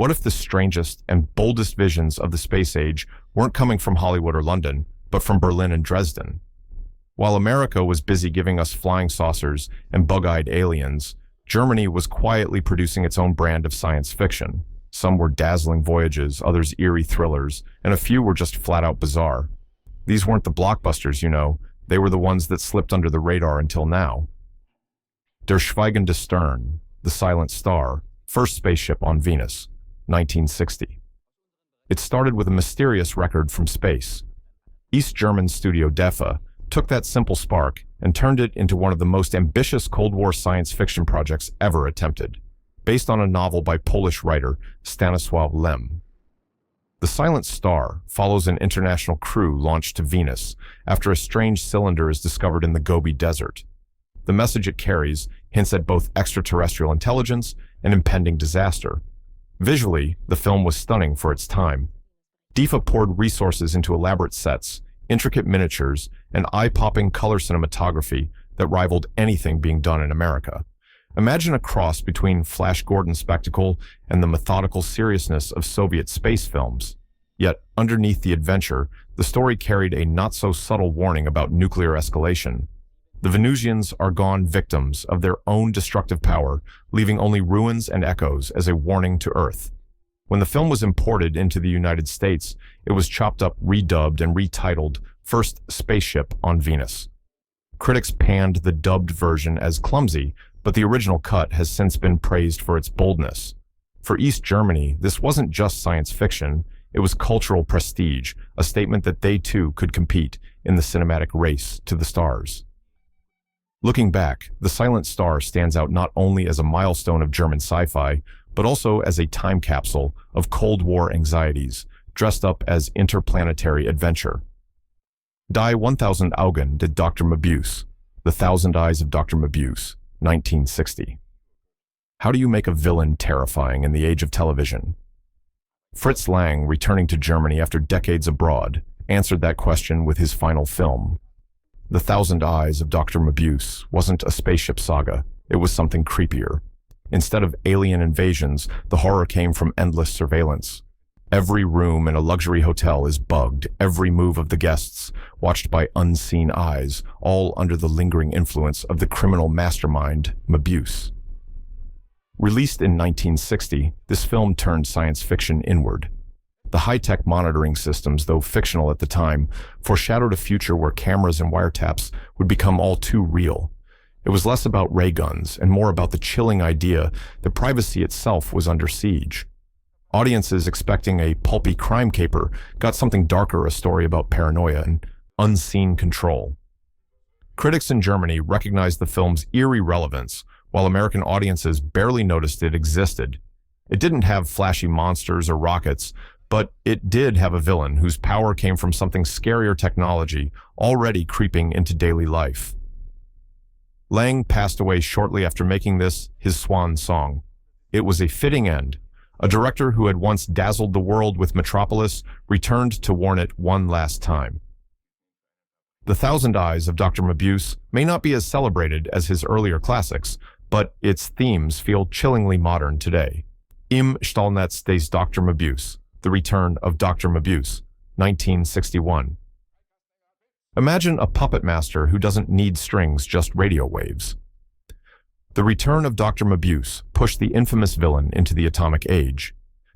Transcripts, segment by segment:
What if the strangest and boldest visions of the space age weren't coming from Hollywood or London, but from Berlin and Dresden? While America was busy giving us flying saucers and bug-eyed aliens, Germany was quietly producing its own brand of science fiction. Some were dazzling voyages, others eerie thrillers, and a few were just flat-out bizarre. These weren't the blockbusters, you know. They were the ones that slipped under the radar until now. Der Schweigende Stern, The Silent Star, first spaceship on Venus, 1960. It started with a mysterious record from space. East German Studio DEFA took that simple spark and turned it into one of the most ambitious Cold War science fiction projects ever attempted, based on a novel by Polish writer Stanisław Lem. The Silent Star follows an international crew launched to Venus after a strange cylinder is discovered in the Gobi Desert. The message it carries hints at both extraterrestrial intelligence and impending disaster. Visually, the film was stunning for its time. DEFA poured resources into elaborate sets, intricate miniatures, and eye-popping color cinematography that rivaled anything being done in America. Imagine a cross between Flash Gordon spectacle and the methodical seriousness of Soviet space films. Yet, underneath the adventure, the story carried a not-so-subtle warning about nuclear escalation. The Venusians are gone victims of their own destructive power, leaving only ruins and echoes as a warning to Earth. When the film was imported into the United States, it was chopped up, redubbed, and retitled First Spaceship on Venus. Critics panned the dubbed version as clumsy, but the original cut has since been praised for its boldness. For East Germany, this wasn't just science fiction, it was cultural prestige, a statement that they too could compete in the cinematic race to the stars. Looking back, The Silent Star stands out not only as a milestone of German sci-fi, but also as a time capsule of Cold War anxieties, dressed up as interplanetary adventure. Die 1000 Augen did Dr. Möbius, The Thousand Eyes of Dr. Möbius, 1960. How do you make a villain terrifying in the age of television? Fritz Lang, returning to Germany after decades abroad, answered that question with his final film. The Thousand Eyes of Dr. Möbius wasn't a spaceship saga, it was something creepier. Instead of alien invasions, the horror came from endless surveillance. Every room in a luxury hotel is bugged, every move of the guests watched by unseen eyes, all under the lingering influence of the criminal mastermind, Möbius. Released in 1960, this film turned science fiction inward. The high-tech monitoring systems, though fictional at the time, foreshadowed a future where cameras and wiretaps would become all too real. It was less about ray guns and more about the chilling idea that privacy itself was under siege. Audiences expecting a pulpy crime caper got something darker, a story about paranoia and unseen control. Critics in Germany recognized the film's eerie relevance, while American audiences barely noticed it existed. It didn't have flashy monsters or rockets, but it did have a villain whose power came from something scarier technology already creeping into daily life. Lang passed away shortly after making this his swan song. It was a fitting end. A director who had once dazzled the world with Metropolis returned to warn it one last time. The Thousand Eyes of Dr. Möbius may not be as celebrated as his earlier classics, but its themes feel chillingly modern today. Im Stahlnetz des Dr. Möbius, The Return of Dr. Möbius, 1961. Imagine a puppet master who doesn't need strings, just radio waves. The Return of Dr. Möbius pushed the infamous villain into the atomic age.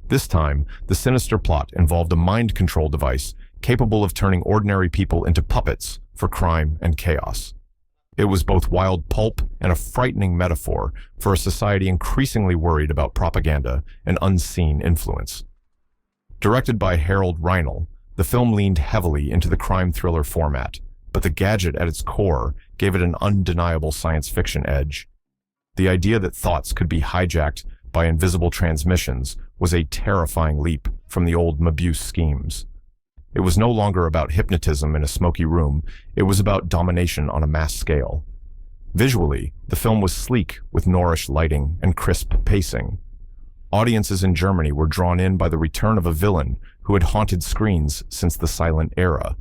This time, the sinister plot involved a mind control device capable of turning ordinary people into puppets for crime and chaos. It was both wild pulp and a frightening metaphor for a society increasingly worried about propaganda and unseen influence. Directed by Harold Reinl, the film leaned heavily into the crime thriller format, but the gadget at its core gave it an undeniable science fiction edge. The idea that thoughts could be hijacked by invisible transmissions was a terrifying leap from the old Möbius schemes. It was no longer about hypnotism in a smoky room, it was about domination on a mass scale. Visually, the film was sleek with Norrish lighting and crisp pacing. Audiences in Germany were drawn in by the return of a villain who had haunted screens since the silent era.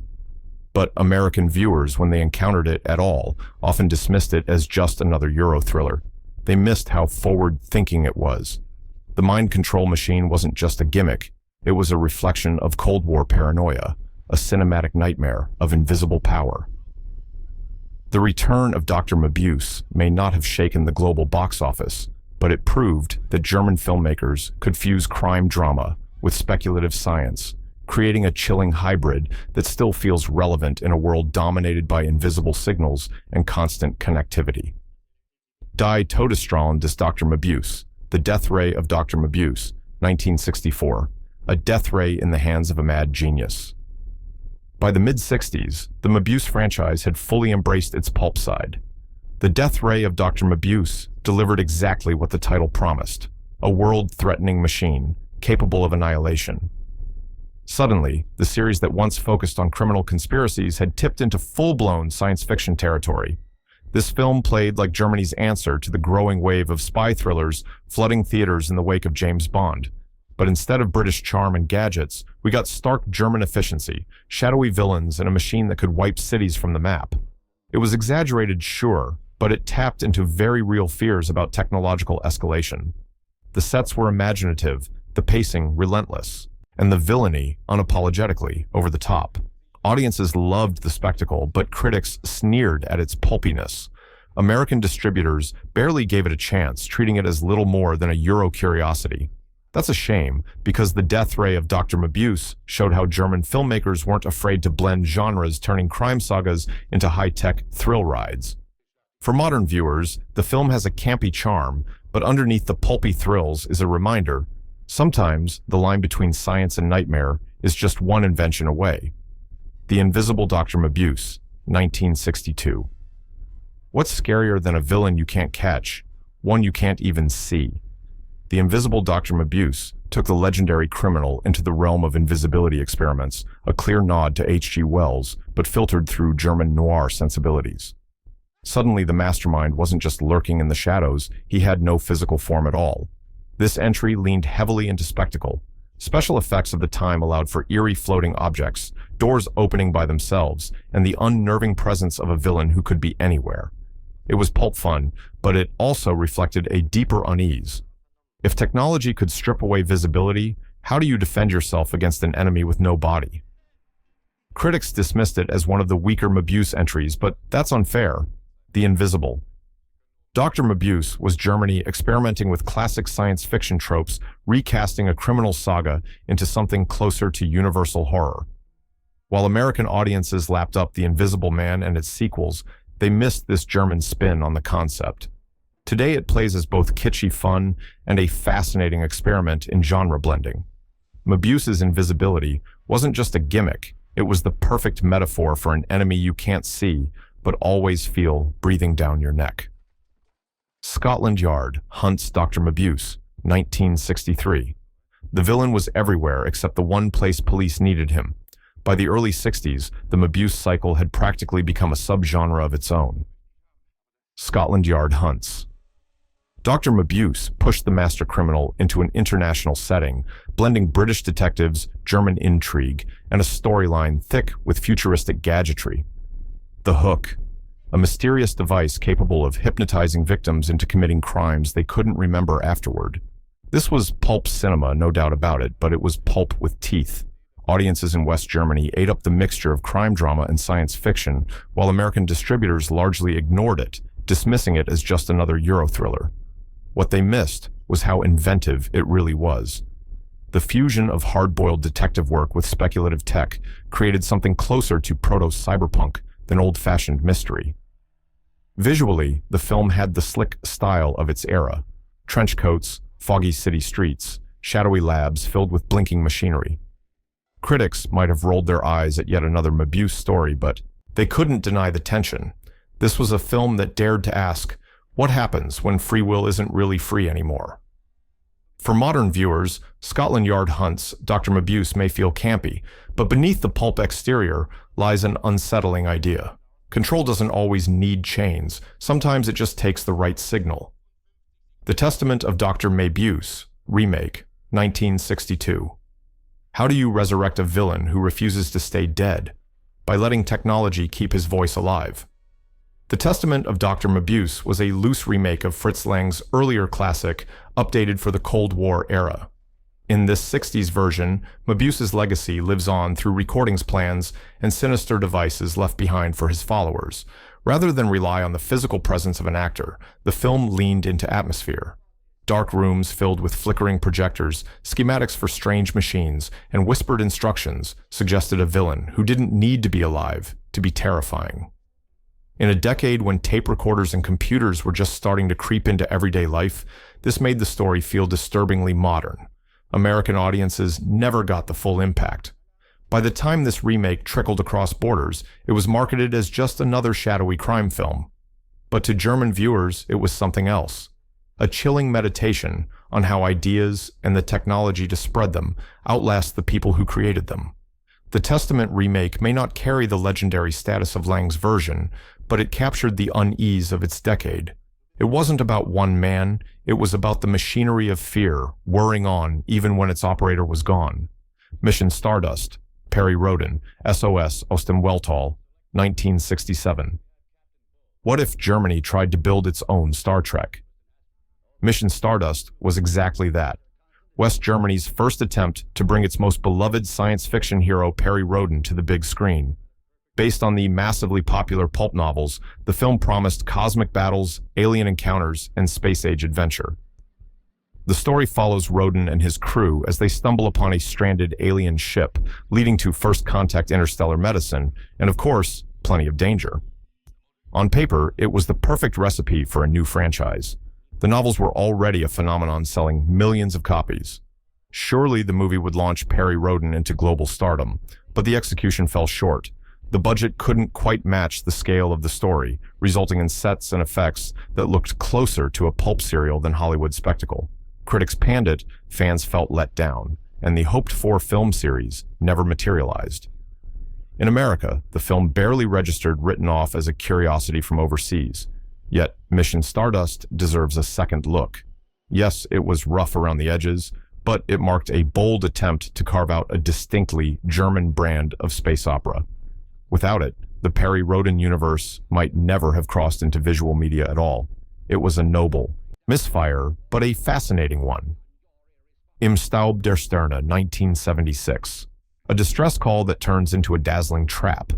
But American viewers, when they encountered it at all, often dismissed it as just another Euro thriller. They missed how forward-thinking it was. The mind control machine wasn't just a gimmick, it was a reflection of Cold War paranoia, a cinematic nightmare of invisible power. The return of Dr. Mabuse may not have shaken the global box office, but it proved that German filmmakers could fuse crime drama with speculative science, creating a chilling hybrid that still feels relevant in a world dominated by invisible signals and constant connectivity. Die Todesstrahlen des Dr. Mabuse, The Death Ray of Dr. Mabuse, 1964, a death ray in the hands of a mad genius. By the mid-60s, the Mabuse franchise had fully embraced its pulp side. The Death Ray of Dr. Mabuse delivered exactly what the title promised, a world-threatening machine capable of annihilation. Suddenly, the series that once focused on criminal conspiracies had tipped into full-blown science fiction territory. This film played like Germany's answer to the growing wave of spy thrillers flooding theaters in the wake of James Bond. But instead of British charm and gadgets, we got stark German efficiency, shadowy villains, and a machine that could wipe cities from the map. It was exaggerated, sure, but it tapped into very real fears about technological escalation. The sets were imaginative, the pacing relentless, and the villainy unapologetically over the top. Audiences loved the spectacle, but critics sneered at its pulpiness. American distributors barely gave it a chance, treating it as little more than a Euro curiosity. That's a shame, because The Death Ray of Dr. Mabuse showed how German filmmakers weren't afraid to blend genres, turning crime sagas into high-tech thrill rides. For modern viewers, the film has a campy charm, but underneath the pulpy thrills is a reminder. Sometimes, the line between science and nightmare is just one invention away. The Invisible Dr. Mabuse, 1962. What's scarier than a villain you can't catch, one you can't even see? The Invisible Dr. Mabuse took the legendary criminal into the realm of invisibility experiments, a clear nod to H.G. Wells, but filtered through German noir sensibilities. Suddenly, the mastermind wasn't just lurking in the shadows, he had no physical form at all. This entry leaned heavily into spectacle. Special effects of the time allowed for eerie floating objects, doors opening by themselves, and the unnerving presence of a villain who could be anywhere. It was pulp fun, but it also reflected a deeper unease. If technology could strip away visibility, how do you defend yourself against an enemy with no body? Critics dismissed it as one of the weaker Mabuse entries, but that's unfair. The Invisible. Dr. Mabuse was Germany experimenting with classic science fiction tropes, recasting a criminal saga into something closer to universal horror. While American audiences lapped up The Invisible Man and its sequels, they missed this German spin on the concept. Today it plays as both kitschy fun and a fascinating experiment in genre blending. Mabuse's invisibility wasn't just a gimmick, it was the perfect metaphor for an enemy you can't see, but always feel breathing down your neck. Scotland Yard hunts Dr. Mabuse, 1963. The villain was everywhere except the one place police needed him. By the early 60s, the Mabuse cycle had practically become a subgenre of its own. Scotland Yard hunts. Dr. Mabuse pushed the master criminal into an international setting, blending British detectives, German intrigue, and a storyline thick with futuristic gadgetry. The hook, a mysterious device capable of hypnotizing victims into committing crimes they couldn't remember afterward. This was pulp cinema, no doubt about it, but it was pulp with teeth. Audiences in West Germany ate up the mixture of crime drama and science fiction, while American distributors largely ignored it, dismissing it as just another Euro thriller. What they missed was how inventive it really was. The fusion of hard-boiled detective work with speculative tech created something closer to proto-cyberpunk than old-fashioned mystery. Visually, the film had the slick style of its era. Trench coats, foggy city streets, shadowy labs filled with blinking machinery. Critics might have rolled their eyes at yet another Mabuse story, but they couldn't deny the tension. This was a film that dared to ask, what happens when free will isn't really free anymore? For modern viewers, Scotland Yard hunts Dr. Mabuse may feel campy, but beneath the pulp exterior lies an unsettling idea. Control doesn't always need chains. Sometimes it just takes the right signal. The Testament of Dr. Mabuse, remake, 1962. How do you resurrect a villain who refuses to stay dead? By letting technology keep his voice alive. The Testament of Dr. Mabuse was a loose remake of Fritz Lang's earlier classic, updated for the Cold War era. In this 60s version, Möbius's legacy lives on through recordings plans and sinister devices left behind for his followers. Rather than rely on the physical presence of an actor, the film leaned into atmosphere. Dark rooms filled with flickering projectors, schematics for strange machines, and whispered instructions suggested a villain who didn't need to be alive to be terrifying. In a decade when tape recorders and computers were just starting to creep into everyday life, this made the story feel disturbingly modern. American audiences never got the full impact. By the time this remake trickled across borders, it was marketed as just another shadowy crime film. But to German viewers, it was something else. A chilling meditation on how ideas and the technology to spread them outlast the people who created them. The Testament remake may not carry the legendary status of Lang's version, but it captured the unease of its decade. It wasn't about one man, it was about the machinery of fear whirring on even when its operator was gone. Mission Stardust, Perry Rhodan, SOS aus dem Weltall, 1967. What if Germany tried to build its own Star Trek? Mission Stardust was exactly that. West Germany's first attempt to bring its most beloved science fiction hero Perry Rhodan to the big screen. Based on the massively popular pulp novels, the film promised cosmic battles, alien encounters, and space-age adventure. The story follows Rhodan and his crew as they stumble upon a stranded alien ship, leading to first contact interstellar medicine, and of course, plenty of danger. On paper, it was the perfect recipe for a new franchise. The novels were already a phenomenon selling millions of copies. Surely the movie would launch Perry Rhodan into global stardom, but the execution fell short. The budget couldn't quite match the scale of the story, resulting in sets and effects that looked closer to a pulp serial than Hollywood spectacle. Critics panned it, fans felt let down, and the hoped-for film series never materialized. In America, the film barely registered, written off as a curiosity from overseas. Yet, Mission Stardust deserves a second look. Yes, it was rough around the edges, but it marked a bold attempt to carve out a distinctly German brand of space opera. Without it, the Perry Rhodan universe might never have crossed into visual media at all. It was a noble misfire, but a fascinating one. Im Staub der Sterne, 1976. A distress call that turns into a dazzling trap.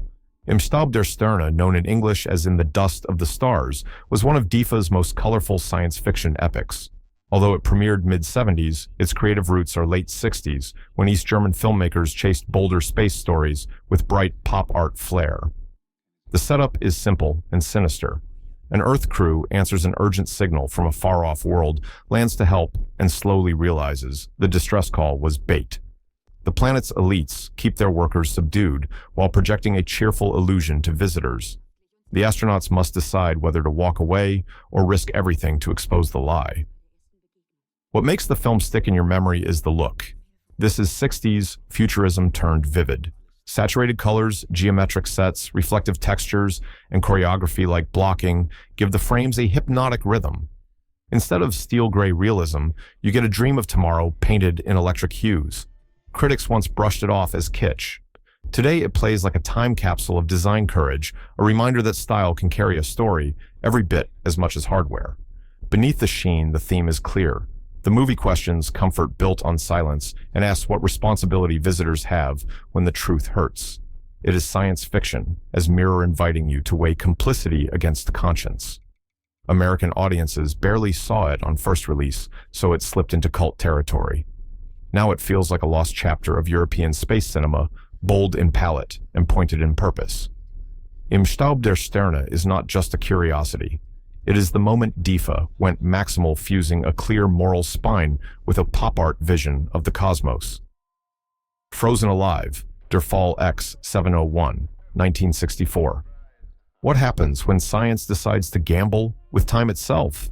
Im Staub der Sterne, known in English as In the Dust of the Stars, was one of DEFA's most colorful science fiction epics. Although it premiered mid-70s, its creative roots are late 60s, when East German filmmakers chased bolder space stories with bright pop art flair. The setup is simple and sinister. An Earth crew answers an urgent signal from a far-off world, lands to help, and slowly realizes the distress call was bait. The planet's elites keep their workers subdued while projecting a cheerful illusion to visitors. The astronauts must decide whether to walk away or risk everything to expose the lie. What makes the film stick in your memory is the look. This is 60s futurism turned vivid. Saturated colors, geometric sets, reflective textures, and choreography like blocking give the frames a hypnotic rhythm. Instead of steel gray realism, you get a dream of tomorrow painted in electric hues. Critics once brushed it off as kitsch. Today it plays like a time capsule of design courage, a reminder that style can carry a story every bit as much as hardware. Beneath the sheen, the theme is clear. The movie questions comfort built on silence and asks what responsibility visitors have when the truth hurts. It is science fiction, as mirror inviting you to weigh complicity against conscience. American audiences barely saw it on first release, so it slipped into cult territory. Now it feels like a lost chapter of European space cinema, bold in palette and pointed in purpose. Im Staub der Sterne is not just a curiosity. It is the moment DEFA went maximal, fusing a clear moral spine with a pop art vision of the cosmos. Frozen Alive, Der Fall X 701, 1964. What happens when science decides to gamble with time itself?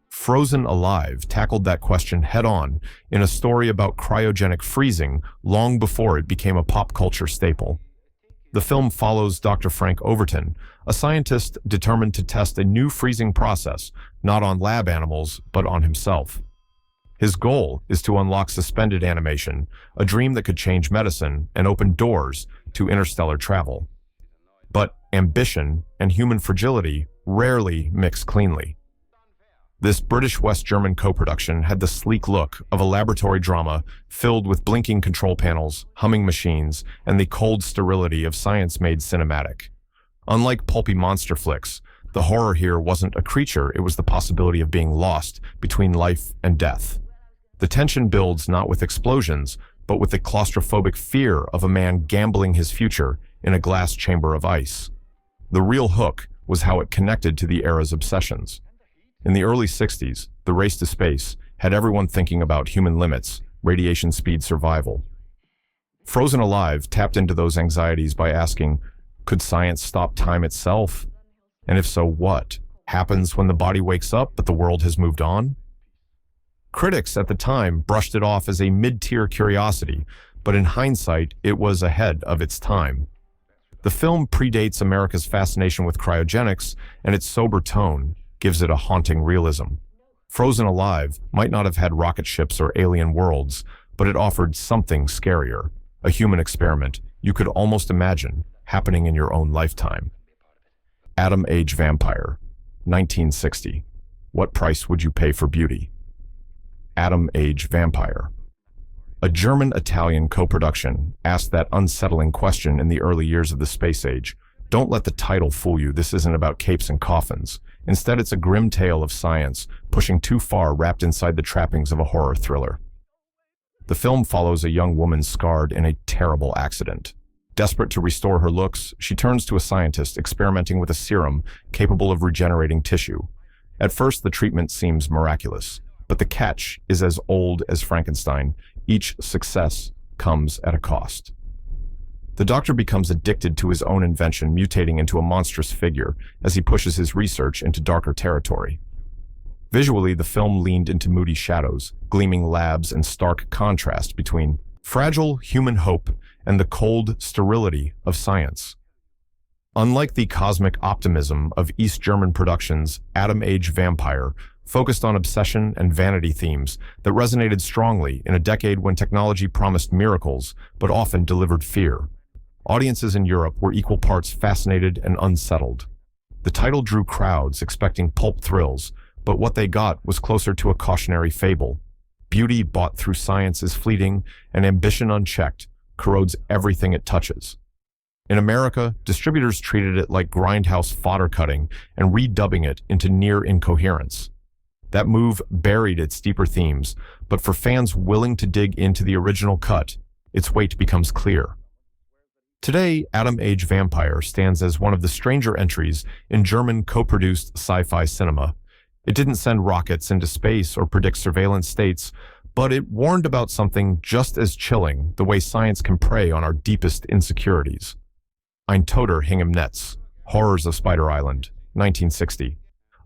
Frozen Alive tackled that question head-on in a story about cryogenic freezing long before it became a pop culture staple. The film follows Dr. Frank Overton, a scientist determined to test a new freezing process, not on lab animals, but on himself. His goal is to unlock suspended animation, a dream that could change medicine and open doors to interstellar travel. But ambition and human fragility rarely mix cleanly. This British West German co-production had the sleek look of a laboratory drama filled with blinking control panels, humming machines, and the cold sterility of science-made cinematic. Unlike pulpy monster flicks, the horror here wasn't a creature, it was the possibility of being lost between life and death. The tension builds not with explosions, but with the claustrophobic fear of a man gambling his future in a glass chamber of ice. The real hook was how it connected to the era's obsessions. In the early 60s, the race to space had everyone thinking about human limits, radiation speed survival. Frozen Alive tapped into those anxieties by asking, could science stop time itself? And if so, what happens when the body wakes up but the world has moved on? Critics at the time brushed it off as a mid-tier curiosity, but in hindsight, it was ahead of its time. The film predates America's fascination with cryogenics, and its sober tone gives it a haunting realism. Frozen Alive might not have had rocket ships or alien worlds, but it offered something scarier, a human experiment you could almost imagine happening in your own lifetime. Atom Age Vampire, 1960. What price would you pay for beauty? Atom Age Vampire. A German-Italian co-production asked that unsettling question in the early years of the space age. Don't let the title fool you, this isn't about capes and coffins. Instead, it's a grim tale of science pushing too far wrapped inside the trappings of a horror thriller. The film follows a young woman scarred in a terrible accident. Desperate to restore her looks, she turns to a scientist experimenting with a serum capable of regenerating tissue. At first, the treatment seems miraculous, but the catch is as old as Frankenstein. Each success comes at a cost. The doctor becomes addicted to his own invention, mutating into a monstrous figure as he pushes his research into darker territory. Visually, the film leaned into moody shadows, gleaming labs, and stark contrast between fragile human hope and the cold sterility of science. Unlike the cosmic optimism of East German productions, Atom Age Vampire focused on obsession and vanity themes that resonated strongly in a decade when technology promised miracles but often delivered fear. Audiences in Europe were equal parts fascinated and unsettled. The title drew crowds expecting pulp thrills, but what they got was closer to a cautionary fable. Beauty bought through science is fleeting, and ambition unchecked corrodes everything it touches. In America, distributors treated it like grindhouse fodder cutting and redubbing it into near incoherence. That move buried its deeper themes, but for fans willing to dig into the original cut, its weight becomes clear. Today, Atom Age Vampire stands as one of the stranger entries in German co-produced sci-fi cinema. It didn't send rockets into space or predict surveillance states, but it warned about something just as chilling, the way science can prey on our deepest insecurities. Ein Toter hing im Netz, Horrors of Spider Island, 1960.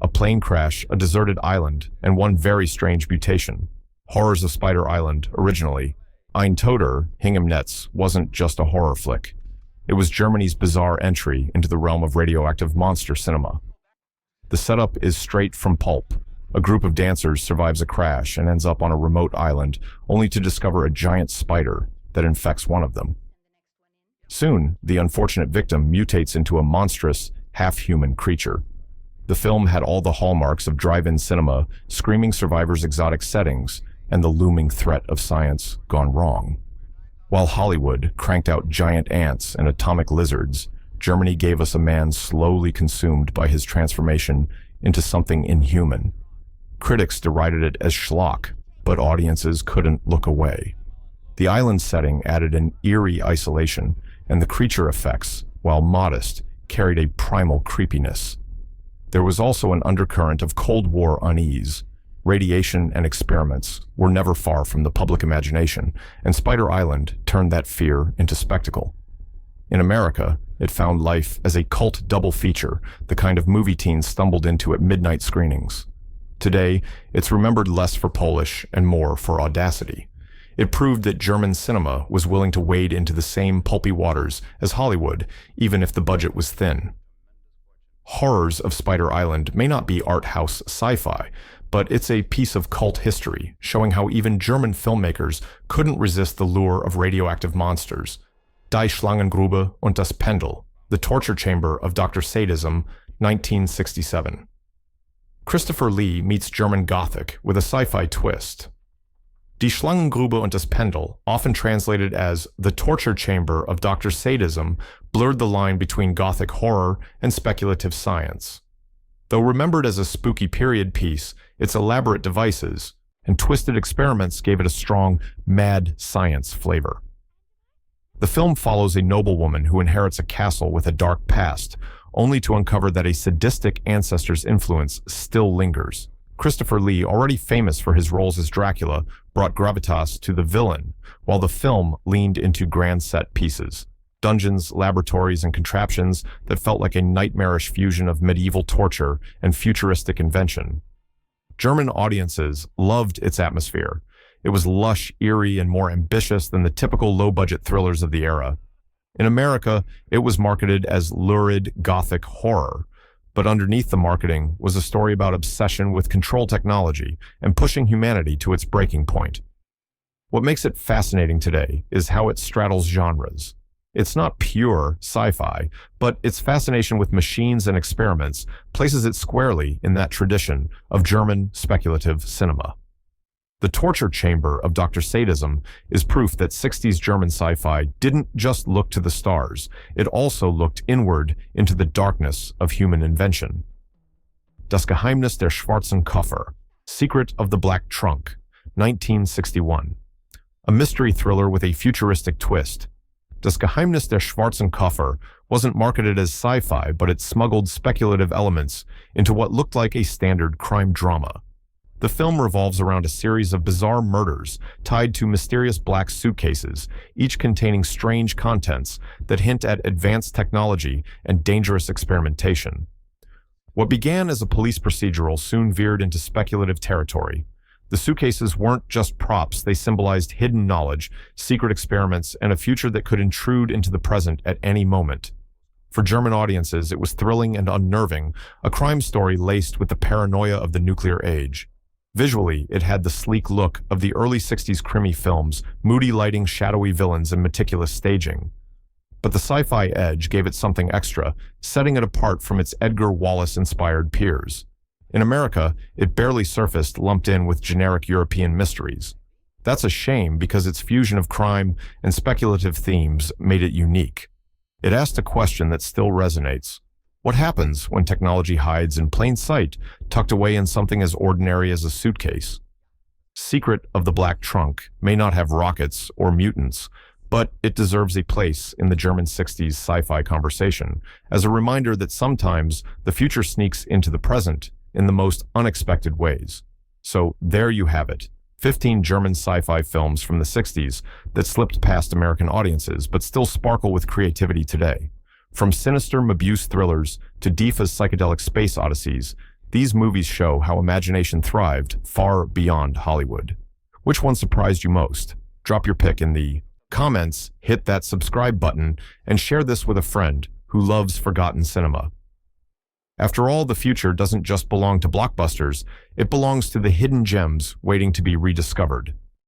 A plane crash, a deserted island, and one very strange mutation. Horrors of Spider Island, originally. Ein Toter hing im Netz wasn't just a horror flick. It was Germany's bizarre entry into the realm of radioactive monster cinema. The setup is straight from pulp. A group of dancers survives a crash and ends up on a remote island, only to discover a giant spider that infects one of them. Soon, the unfortunate victim mutates into a monstrous, half-human creature. The film had all the hallmarks of drive-in cinema, screaming survivors' exotic settings, and the looming threat of science gone wrong. While Hollywood cranked out giant ants and atomic lizards, Germany gave us a man slowly consumed by his transformation into something inhuman. Critics derided it as schlock, but audiences couldn't look away. The island setting added an eerie isolation, and the creature effects, while modest, carried a primal creepiness. There was also an undercurrent of Cold War unease. Radiation and experiments were never far from the public imagination, and Spider Island turned that fear into spectacle. In America, it found life as a cult double feature, the kind of movie teens stumbled into at midnight screenings. Today, it's remembered less for polish and more for audacity. It proved that German cinema was willing to wade into the same pulpy waters as Hollywood, even if the budget was thin. Horrors of Spider Island may not be art house sci-fi, but it's a piece of cult history, showing how even German filmmakers couldn't resist the lure of radioactive monsters. Die Schlangengrube und das Pendel, The Torture Chamber of Dr. Sadism, 1967. Christopher Lee meets German Gothic with a sci-fi twist. Die Schlangengrube und das Pendel, often translated as The Torture Chamber of Dr. Sadism, blurred the line between Gothic horror and speculative science. Though remembered as a spooky period piece, its elaborate devices and twisted experiments gave it a strong, mad science flavor. The film follows a noblewoman who inherits a castle with a dark past, only to uncover that a sadistic ancestor's influence still lingers. Christopher Lee, already famous for his roles as Dracula, brought gravitas to the villain, while the film leaned into grand set pieces. Dungeons, laboratories, and contraptions that felt like a nightmarish fusion of medieval torture and futuristic invention. German audiences loved its atmosphere. It was lush, eerie, and more ambitious than the typical low-budget thrillers of the era. In America, it was marketed as lurid Gothic horror, but underneath the marketing was a story about obsession with control technology and pushing humanity to its breaking point. What makes it fascinating today is how it straddles genres. It's not pure sci-fi, but its fascination with machines and experiments places it squarely in that tradition of German speculative cinema. The Torture Chamber of Dr. Sadism is proof that 60s German sci-fi didn't just look to the stars, it also looked inward into the darkness of human invention. Das Geheimnis der schwarzen Koffer, Secret of the Black Trunk, 1961. A mystery thriller with a futuristic twist. Das Geheimnis der schwarzen Koffer wasn't marketed as sci-fi, but it smuggled speculative elements into what looked like a standard crime drama. The film revolves around a series of bizarre murders tied to mysterious black suitcases, each containing strange contents that hint at advanced technology and dangerous experimentation. What began as a police procedural soon veered into speculative territory. The suitcases weren't just props, they symbolized hidden knowledge, secret experiments, and a future that could intrude into the present at any moment. For German audiences, it was thrilling and unnerving, a crime story laced with the paranoia of the nuclear age. Visually, it had the sleek look of the early 60s krimi films, moody lighting, shadowy villains, and meticulous staging. But the sci-fi edge gave it something extra, setting it apart from its Edgar Wallace-inspired peers. In America, it barely surfaced, lumped in with generic European mysteries. That's a shame because its fusion of crime and speculative themes made it unique. It asked a question that still resonates. What happens when technology hides in plain sight, tucked away in something as ordinary as a suitcase? Secret of the Black Trunk may not have rockets or mutants, but it deserves a place in the German 60s sci-fi conversation, as a reminder that sometimes the future sneaks into the present in the most unexpected ways. So there you have it, 15 German sci-fi films from the 60s that slipped past American audiences but still sparkle with creativity today. From sinister Mabuse thrillers to DEFA's psychedelic space odysseys, these movies show how imagination thrived far beyond Hollywood. Which one surprised you most? Drop your pick in the comments, hit that subscribe button, and share this with a friend who loves forgotten cinema. After all, the future doesn't just belong to blockbusters, it belongs to the hidden gems waiting to be rediscovered.